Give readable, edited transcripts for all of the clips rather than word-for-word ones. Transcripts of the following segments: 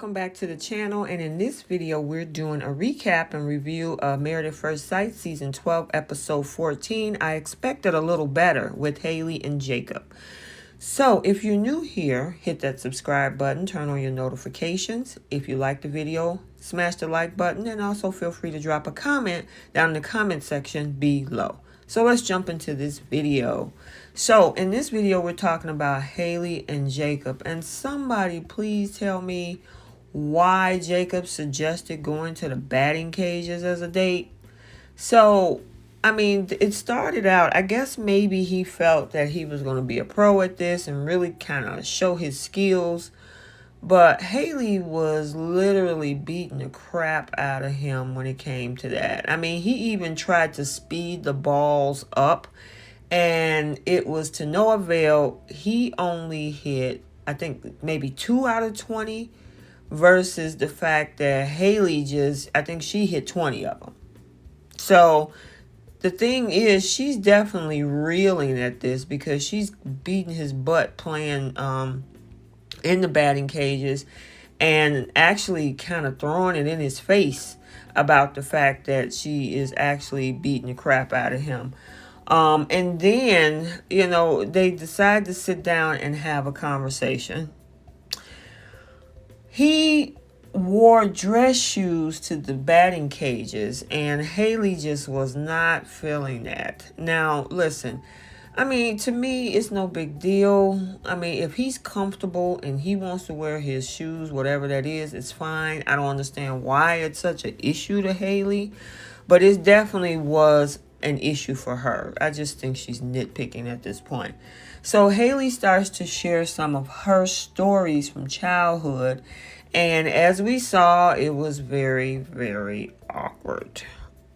welcome back to the channel, and in this video we're doing a recap and review of Married at First Sight season 12 episode 14. I expected a little better with Haley and Jacob. So if you're new here, hit that subscribe button, turn on your notifications. If you like the video, smash the like button, and also feel free to drop a comment down in the comment section below. So let's jump into this video. So in this video, we're talking about Haley and Jacob. And somebody please tell me why Jacob suggested going to the batting cages as a date. So, I mean, it started out, I guess maybe he felt that he was going to be a pro at this and really kind of show his skills. But Haley was literally beating the crap out of him when it came to that. I mean, he even tried to speed the balls up, and it was to no avail. He only hit, I think, maybe 2 out of 20 versus the fact that Haley I think she hit 20 of them. So the thing is, she's definitely reeling at this because she's beating his butt playing in the batting cages and actually kind of throwing it in his face about the fact that she is actually beating the crap out of him. And then, they decide to sit down and have a conversation. He wore dress shoes to the batting cages, and Haley just was not feeling that. Now, listen, I mean, to me, it's no big deal. I mean, if he's comfortable and he wants to wear his shoes, whatever that is, it's fine. I don't understand why it's such an issue to Haley, but it definitely was an issue for her. I just think she's nitpicking at this point. So Haley starts to share some of her stories from childhood, and as we saw, it was very, very awkward.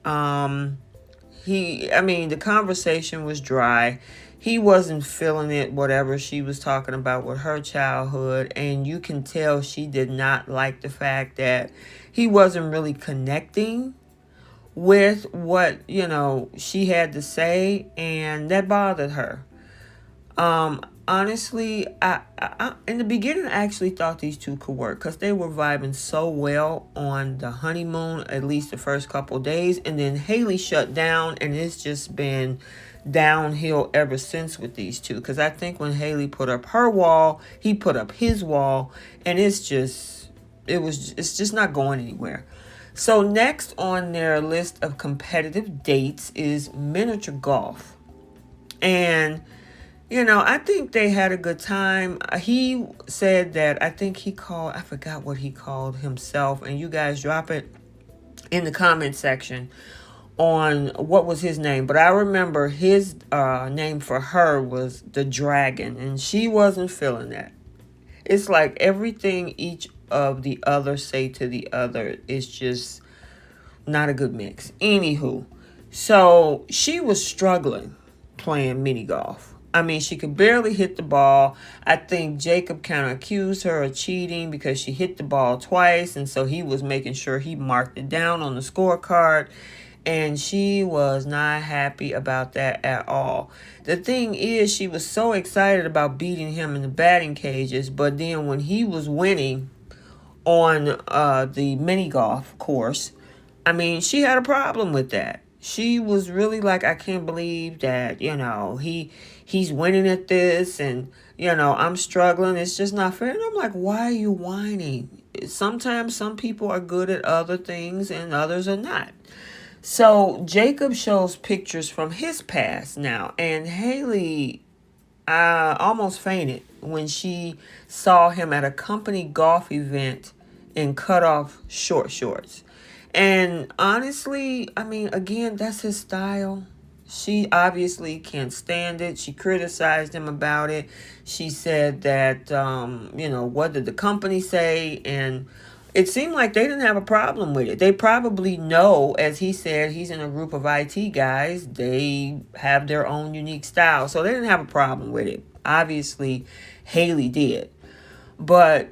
The conversation was dry. He wasn't feeling it, whatever she was talking about with her childhood. And you can tell she did not like the fact that he wasn't really connecting with what, she had to say. And that bothered her. Honestly, I in the beginning, I actually thought these two could work because they were vibing so well on the honeymoon, at least the first couple days. And then Haley shut down, and it's just been downhill ever since with these two. Because I think when Haley put up her wall, he put up his wall, and it's just not going anywhere. So next on their list of competitive dates is miniature golf. And I think they had a good time. He said that, I forgot what he called himself, and you guys drop it in the comment section on what was his name. But I remember his name for her was the Dragon, and she wasn't feeling that. It's like everything each of the other say to the other is just not a good mix. Anywho, so she was struggling playing mini golf. I mean, she could barely hit the ball. I think Jacob kind of accused her of cheating because she hit the ball twice. And so he was making sure he marked it down on the scorecard. And she was not happy about that at all. The thing is, she was so excited about beating him in the batting cages. But then when he was winning on the mini golf course, I mean, she had a problem with that. She was really like, I can't believe that, he's winning at this and, I'm struggling. It's just not fair. And I'm like, why are you whining? Sometimes some people are good at other things and others are not. So Jacob shows pictures from his past now. And Haley almost fainted when she saw him at a company golf event in cut-off short shorts. And honestly, I mean, again, that's his style. She obviously can't stand it. She criticized him about it. She said that, what did the company say? And it seemed like they didn't have a problem with it. They probably know, as he said, he's in a group of IT guys. They have their own unique style. So they didn't have a problem with it. Obviously, Haley did. But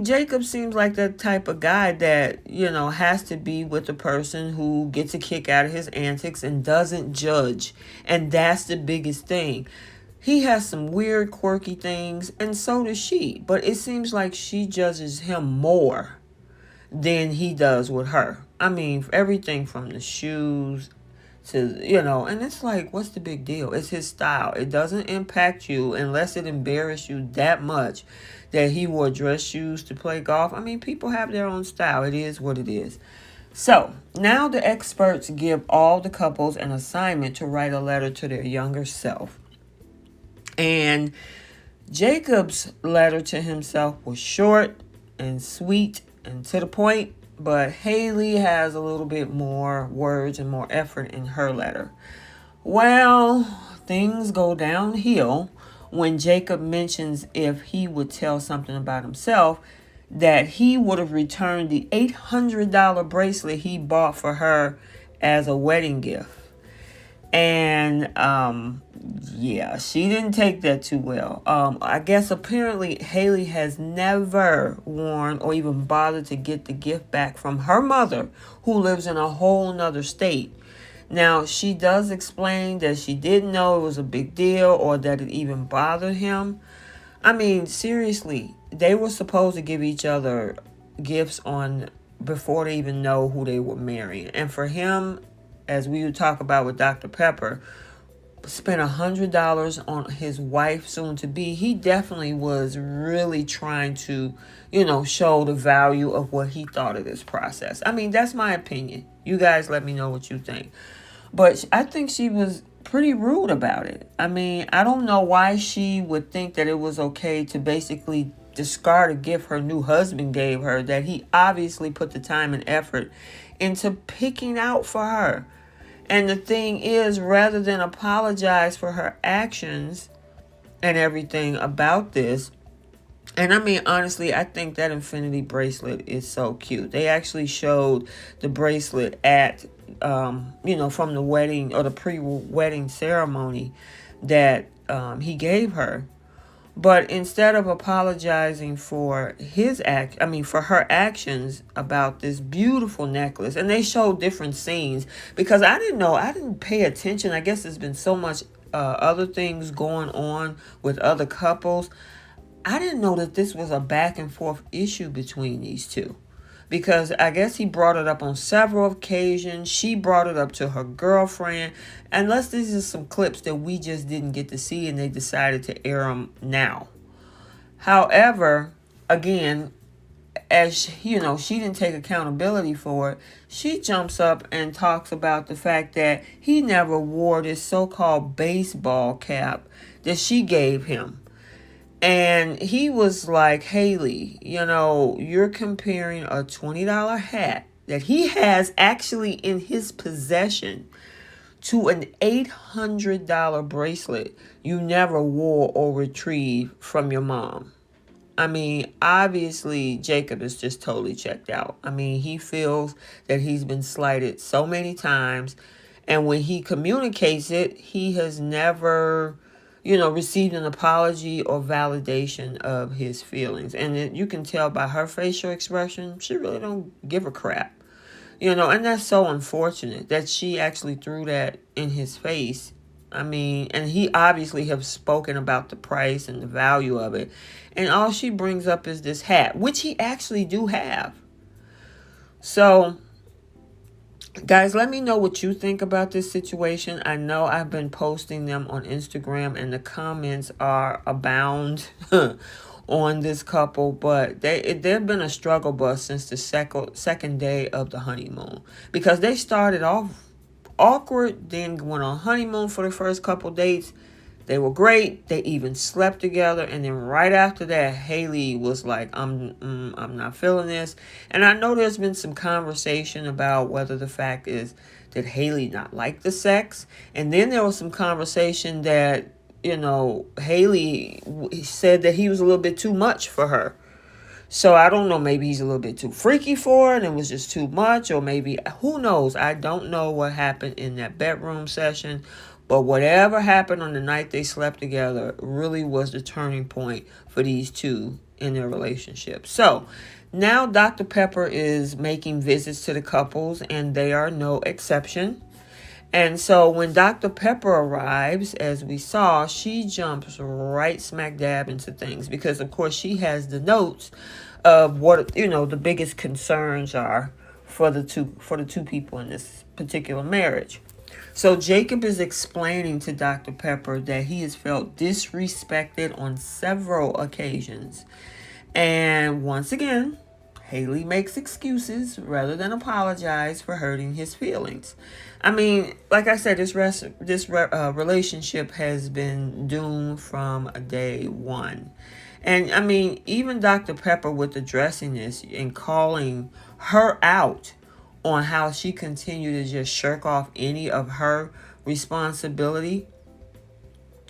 Jacob seems like that type of guy that, has to be with a person who gets a kick out of his antics and doesn't judge. And that's the biggest thing. He has some weird, quirky things, and so does she. But it seems like she judges him more than he does with her. I mean, everything from the shoes to, and it's like, what's the big deal? It's his style. It doesn't impact you unless it embarrasses you that much that he wore dress shoes to play golf. I mean, people have their own style. It is what it is. So now the experts give all the couples an assignment to write a letter to their younger self. And Jacob's letter to himself was short and sweet and to the point, but Haley has a little bit more words and more effort in her letter. Well, things go downhill when Jacob mentions if he would tell something about himself, that he would have returned the $800 bracelet he bought for her as a wedding gift. And yeah, she didn't take that too well. I guess apparently Haley has never worn or even bothered to get the gift back from her mother, who lives in a whole nother state. Now, she does explain that she didn't know it was a big deal or that it even bothered him. I mean, seriously, they were supposed to give each other gifts on before they even know who they were marrying. And for him, as we would talk about with Dr. Pepper, spent $100 on his wife soon to be, he definitely was really trying to, show the value of what he thought of this process. I mean, that's my opinion. You guys let me know what you think. But I think she was pretty rude about it. I mean, I don't know why she would think that it was okay to basically discard a gift her new husband gave her that he obviously put the time and effort into picking out for her. And the thing is, rather than apologize for her actions and everything about this, and I mean, honestly, I think that infinity bracelet is so cute. They actually showed the bracelet at, from the wedding or the pre-wedding ceremony that he gave her. But instead of apologizing for for her actions about this beautiful necklace, and they showed different scenes because I didn't pay attention. I guess there's been so much other things going on with other couples. I didn't know that this was a back and forth issue between these two. Because I guess he brought it up on several occasions. She brought it up to her girlfriend. Unless these are some clips that we just didn't get to see and they decided to air them now. However, again, as she didn't take accountability for it, she jumps up and talks about the fact that he never wore this so-called baseball cap that she gave him. And he was like, Haley, you're comparing a $20 hat that he has actually in his possession to an $800 bracelet you never wore or retrieved from your mom. I mean, obviously, Jacob is just totally checked out. I mean, he feels that he's been slighted so many times. And when he communicates it, he has never received an apology or validation of his feelings. And you can tell by her facial expression, she really don't give a crap. And that's so unfortunate that she actually threw that in his face. I mean, and he obviously have spoken about the price and the value of it. And all she brings up is this hat, which he actually do have. So, guys, let me know what you think about this situation. I know I've been posting them on Instagram and the comments are abound on this couple, but they've been a struggle bus since the second day of the honeymoon, because they started off awkward, then went on honeymoon for the first couple dates. They were great. They even slept together. And then right after that, Haley was like, I'm not feeling this. And I know there's been some conversation about whether the fact is that Haley not like the sex. And then there was some conversation that, Haley said that he was a little bit too much for her. So I don't know, maybe he's a little bit too freaky for her and it was just too much, or maybe, who knows? I don't know what happened in that bedroom session. But whatever happened on the night they slept together really was the turning point for these two in their relationship. So now Dr. Pepper is making visits to the couples, and they are no exception. And so when Dr. Pepper arrives, as we saw, she jumps right smack dab into things because, of course, she has the notes of what, the biggest concerns are for the two people in this particular marriage. So Jacob is explaining to Dr. Pepper that he has felt disrespected on several occasions. And once again, Haley makes excuses rather than apologize for hurting his feelings. I mean, like I said, this relationship has been doomed from day one. And I mean, even Dr. Pepper with addressing this and calling her out on how she continued to just shirk off any of her responsibility.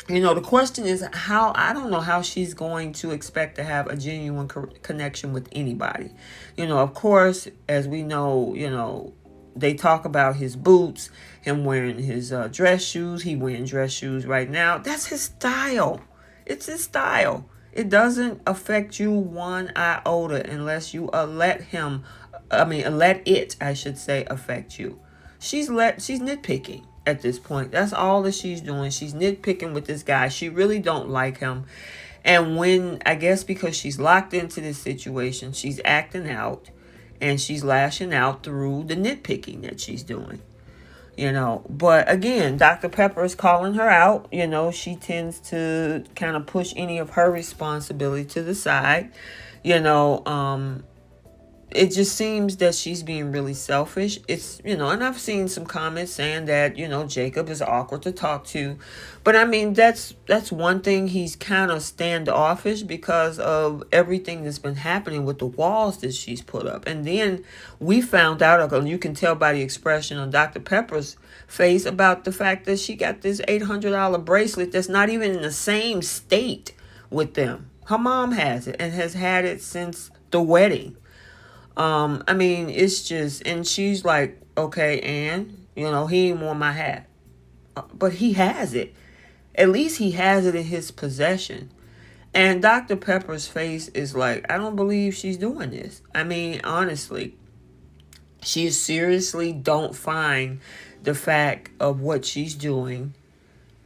The question is I don't know how she's going to expect to have a genuine connection with anybody. Of course, as we know, they talk about his boots, him wearing his dress shoes. He wearing dress shoes right now. That's his style. It's his style. It doesn't affect you one iota unless you let it, I should say, affect you. She's nitpicking at this point. That's all that she's doing. She's nitpicking with this guy. She really don't like him. And when, I guess because she's locked into this situation, she's acting out and she's lashing out through the nitpicking that she's doing. But again, Dr. Pepper is calling her out. She tends to kind of push any of her responsibility to the side. It just seems that she's being really selfish. It's, and I've seen some comments saying that, Jacob is awkward to talk to. But I mean, that's one thing. He's kind of standoffish because of everything that's been happening with the walls that she's put up. And then we found out, you can tell by the expression on Dr. Pepper's face about the fact that she got this $800 bracelet that's not even in the same state with them. Her mom has it and has had it since the wedding. I mean, it's just, and she's like, okay, and, he ain't worn my hat. But he has it. At least he has it in his possession. And Dr. Pepper's face is like, I don't believe she's doing this. I mean, honestly, she seriously don't find the fact of what she's doing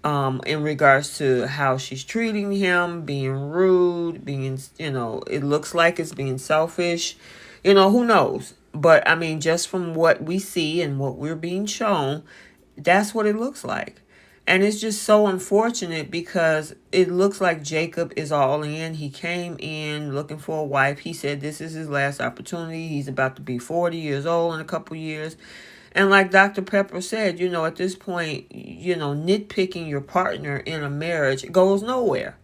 in regards to how she's treating him, being rude, being, it looks like it's being selfish. Who knows? But I mean, just from what we see and what we're being shown, that's what it looks like. And it's just so unfortunate because it looks like Jacob is all in. He came in looking for a wife. He said this is his last opportunity. He's about to be 40 years old in a couple years. And like Dr. Pepper said, at this point, nitpicking your partner in a marriage goes nowhere.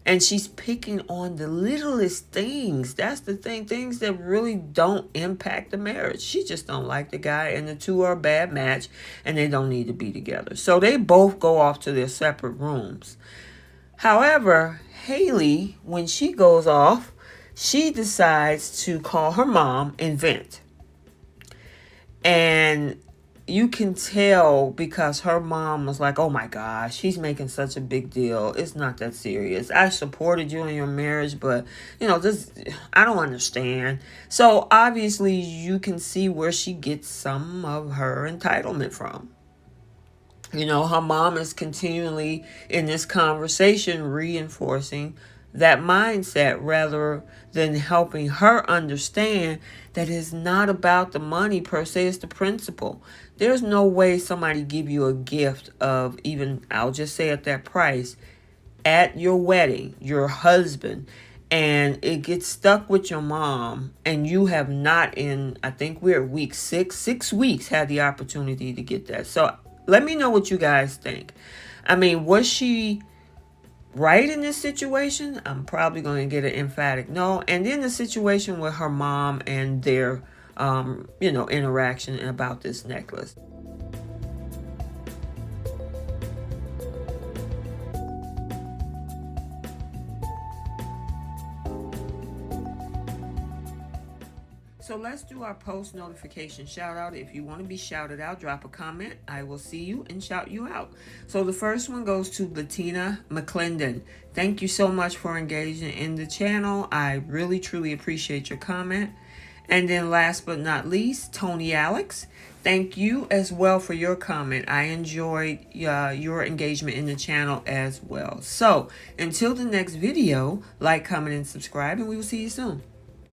And she's picking on the littlest things. That's the thing. Things that really don't impact the marriage. She just don't like the guy. And the two are a bad match. And they don't need to be together. So they both go off to their separate rooms. However, Haley, when she goes off, she decides to call her mom and vent. And you can tell because her mom was like, oh my gosh, he's making such a big deal. It's not that serious. I supported you in your marriage, but, this, I don't understand. So obviously you can see where she gets some of her entitlement from. Her mom is continually in this conversation reinforcing that mindset rather than helping her understand that it's not about the money per se, it's the principle. There's no way somebody give you a gift of even, I'll just say at that price, at your wedding, your husband, and it gets stuck with your mom, and you have not in, I think we're at week 6 weeks, had the opportunity to get that. So let me know what you guys think. I mean, was she right in this situation? I'm probably going to get an emphatic no. And then the situation with her mom and their, interaction about this necklace. So let's do our post notification shout out. If you want to be shouted out, drop a comment. I will see you and shout you out. So the first one goes to Bettina McClendon. Thank you so much for engaging in the channel. I really, truly appreciate your comment. And then last but not least, Tony Alex. thank you as well for your comment. I enjoyed your engagement in the channel as well. So until the next video, like, comment, and subscribe, and we will see you soon.